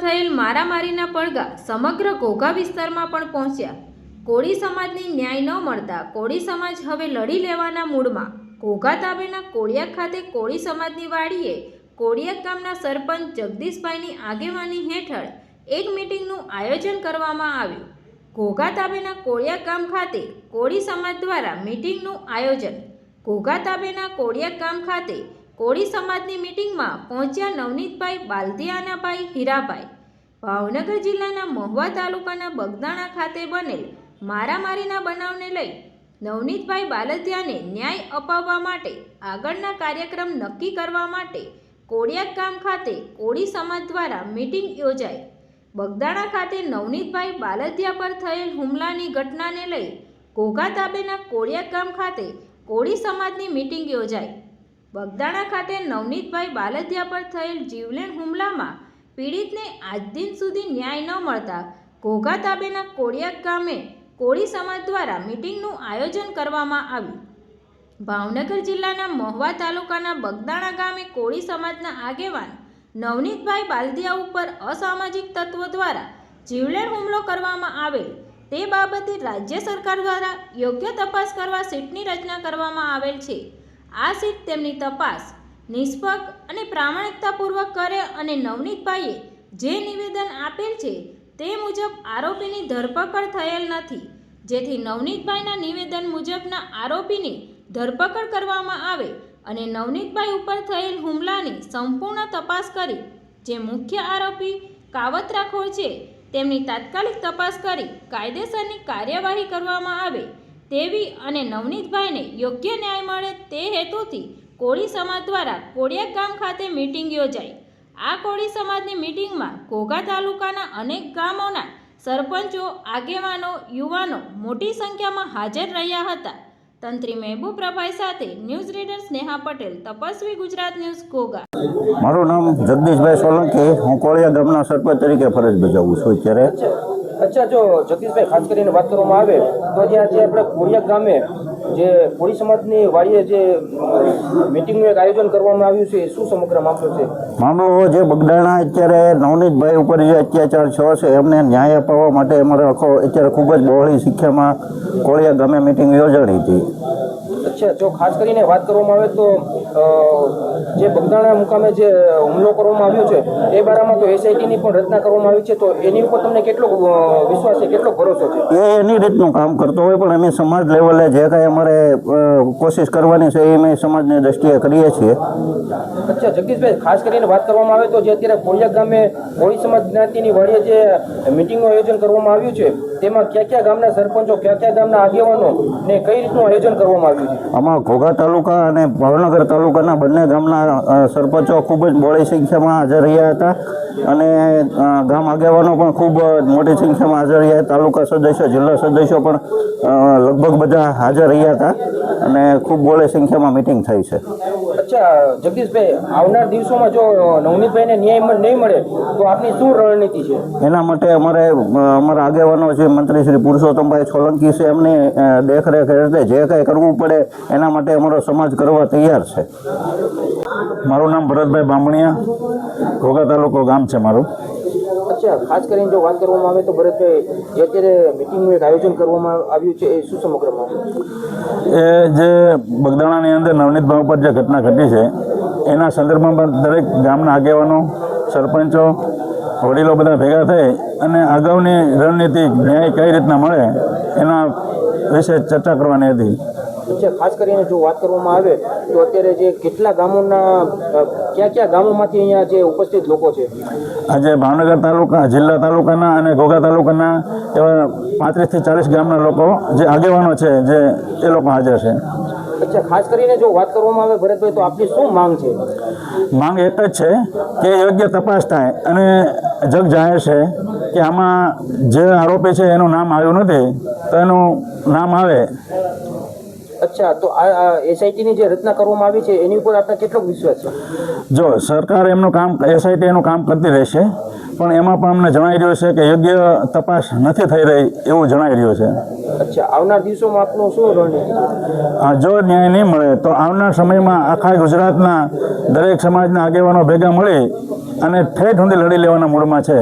થયેલ મારામારીના પડઘા સમગ્ર ઘોઘા વિસ્તારમાં પણ પહોંચ્યા। કોળી સમાજની ન્યાય ન મળતા કોળી સમાજ હવે લડી લેવાના મૂડમાં। ઘોઘા તાબેના કોળિયાક ખાતે કોળી સમાજની વાડીએ કોળિયાક ગામના સરપંચ જગદીશભાઈની આગેવાની હેઠળ એક મીટિંગનું આયોજન કરવામાં આવ્યું। ઘોઘા તાબેના કોળિયાક ગામ ખાતે કોળી સમાજ દ્વારા મીટિંગનું આયોજન। ઘોઘા તાબેના કોળિયાક ગામ ખાતે કોળી સમાજની મીટિંગમાં પહોંચ્યા નવનીતભાઈ બાલદિયાનાભાઈ હીરાભાઈ। ભાવનગર જિલ્લાના મહુવા તાલુકાના બગદાણા ખાતે બનેલ મારામારીના બનાવને લઈ નવનીતભાઈ બાલદિયાને ન્યાય અપાવવા માટે આગળના કાર્યક્રમ નક્કી કરવા માટે કોળિયાક ગામ ખાતે કોળી સમાજ દ્વારા મીટિંગ યોજાઈ। બગદાણા ખાતે નવનીતભાઈ બાલદિયા પર થયેલ હુમલાની ઘટનાને લઈ ઘોઘા તાબેના કોળિયાક ગામ ખાતે કોળી સમાજની મીટિંગ યોજાઈ। બગદાણા ખાતે નવનીતભાઈ બાલદિયા પર થયેલ જીવલેણ હુમલામાં પીડિતને આજ દિન સુધી ન્યાય ન મળતા ઘોઘા તાબેના કોળિયાક ગામે કોળી સમાજ દ્વારા મીટિંગનું આયોજન કરવામાં આવ્યું। ભાવનગર જિલ્લાના મહુવા તાલુકાના બગદાણા ગામે કોળી સમાજના આગેવાન નવનીતભાઈ બાલદિયા ઉપર અસામાજિક તત્વો દ્વારા જીવલેણ હુમલો કરવામાં આવેલ તે બાબતે રાજ્ય સરકાર દ્વારા યોગ્ય તપાસ કરવા સીટની રચના કરવામાં આવેલ છે। આ સીટ તેમની તપાસ નિષ્પક્ષ અને પ્રામાણિકતાપૂર્વક કરે અને નવનીતભાઈએ જે નિવેદન આપેલ છે તે મુજબ આરોપીની ધરપકડ થયેલ નથી, જેથી નવનીતભાઈના નિવેદન મુજબના આરોપીની ધરપકડ કરવામાં આવે અને નવનીતભાઈ ઉપર થયેલ હુમલાની સંપૂર્ણ તપાસ કરી જે મુખ્ય આરોપી કાવતરાખોર છે તેમની તાત્કાલિક તપાસ કરી કાયદેસરની કાર્યવાહી કરવામાં આવે તેવી અને નવનીતભાઈને યોગ્ય ન્યાય મળે તે હેતુથી કોળી સમાજ દ્વારા કોળિયાક ગામ ખાતે મીટિંગ યોજાઈ। આ કોળી સમાજની મીટિંગમાં ઘોઘા તાલુકાના અનેક ગામોના સરપંચો, આગેવાનો, યુવાનો મોટી સંખ્યામાં હાજર રહ્યા હતા। તંત્રી મહેબૂબભાઈ સાથે news reader Sneha Patel, Tapasvi Gujarat news, Ghogha. મારું નામ જગદીશભાઈ સોલંકી, હું કોળિયા ગામના સરપંચ તરીકે ફરજ બજાવું છું અત્યારે। અચ્છા, જો જગદીશભાઈ ખાસ કરીને વાત કરવામાં આવે તો જ્યાં જે આપણે કોળિયાક ગામે જે કોળી સમાજની વાડીએ જે મીટિંગનું એક આયોજન કરવામાં આવ્યું છે, શું સમગ્ર મામલો છે? મામલો જે બગદાણા અત્યારે નવનીતભાઈ ઉપર જે અત્યાચાર થયો છે એમને ન્યાય અપાવવા માટે અમારે અત્યારે ખૂબ જ બહોળી સંખ્યામાં કોળિયાક ગામે મીટિંગ યોજાણી હતી। અચ્છા, જો ખાસ કરીને વાત કરવામાં આવે તો જે બગદાણા મુકામે જે હુમલો કરવામાં આવ્યો છે એ બારામાં તો એસઆઈટીની પણ રચના કરવામાં આવી છે, તો એની ઉપર તમને કેટલો વિશ્વાસ છે, કેટલો ભરોસો છે? એ એની રીતનું કામ કરતો હોય, પણ અમે સમાજ લેવલે જે કાંઈ અમારે કોશિશ કરવાની છે એ અમે સમાજની દ્રષ્ટિએ કરીએ છીએ। અચ્છા જગદીશભાઈ, ખાસ કરીને વાત કરવામાં આવે તો જે અત્યારે કોળિયાક ગામે કોળી સમાજ જ્ઞાતિની વાડીએ જે મીટિંગનું આયોજન કરવામાં આવ્યું છે તેમાં કયા કયા ગામના સરપંચો, કયા કયા ગામના આગેવાનો ને કઈ રીતનું આયોજન કરવામાં આવ્યું છે? આમાં ઘોઘા તાલુકા અને ભાવનગર તાલુકાના બંને ગામના સરપંચો ખૂબ જ બહોળી સંખ્યામાં હાજર રહ્યા હતા અને ગામ આગેવાનો પણ ખૂબ મોટી સંખ્યામાં હાજર રહ્યા। તાલુકા સદસ્યો, જિલ્લા સદસ્યો પણ લગભગ બધા હાજર રહ્યા હતા અને ખૂબ બહોળી સંખ્યામાં મિટિંગ થઈ છે। અચ્છા જગદીશભાઈ, આવનાર દિવસોમાં જો નવનીતભાઈને ન્યાય નહીં મળે તો આપની શું રણનીતિ છે? એના માટે અમારા આગેવાનો છે મંત્રી શ્રી પુરુષોત્તમભાઈ સોલંકી છે, એમની દેખરેખ હેઠળ જે કાંઈ કરવું પડે એના માટે અમારો સમાજ કરવા તૈયાર છે। મારું નામ ભરતભાઈ બામણિયા, ઘોઘા તાલુકો ગામ છે મારું। અચ્છા, ખાસ કરીને જો વાત કરવામાં આવે તો ભરતભાઈ, જે અત્યારે મિટિંગનું એક આયોજન કરવામાં આવ્યું છે એ શું સમગ્ર મામલો? એ જે બગદાણાની અંદર નવનીતભાઈ ઉપર જે ઘટના ઘટી છે એના સંદર્ભમાં દરેક ગામના આગેવાનો, સરપંચો, વડીલો બધા ભેગા થઈ અને અગાઉની રણનીતિ ન્યાય કઈ રીતના મળે એના વિશે ચર્ચા કરવાની હતી। અચ્છા, ખાસ કરીને જો વાત કરવામાં આવે તો અત્યારે જે કેટલા ગામોના કયા ગામોમાંથી અહીંયા જે ઉપસ્થિત લોકો છે? આજે ભાવનગર તાલુકા, જિલ્લા તાલુકાના અને ઘોઘા તાલુકાના એવા 35 થી 40 ગામના લોકો જે આગેવાનો છે જે એ લોકો હાજર છે। અચ્છા, ખાસ કરીને જો વાત કરવામાં આવે ભરતભાઈ તો આપની શું માંગ છે? માંગ એક જ છે કે યોગ્ય તપાસ થાય અને જગ જાહેર છે કે આમાં જે આરોપી છે એનું નામ આવ્યું નથી તો એનું નામ આવે। અચ્છા, તો આ એસઆઈટીની જે રચના કરવામાં આવી છે એની ઉપર આપને કેટલો વિશ્વાસ છે? જો સરકાર એમનું કામ, એસઆઈટી એનું કામ કરતી રહેશે, પણ એમાં પણ અમને જણાઈ રહ્યું છે કે યોગ્ય તપાસ નથી થઈ રહી એવું જણાઈ રહ્યું છે। અચ્છા, આવનાર દિવસોમાં આપનું શું રણનીતિ? જો ન્યાય નહીં મળે તો આવનાર સમયમાં આખા ગુજરાતના દરેક સમાજના આગેવાનો ભેગા મળી અને ઠેઠ સુધી લડી લેવાના મૂડમાં છે.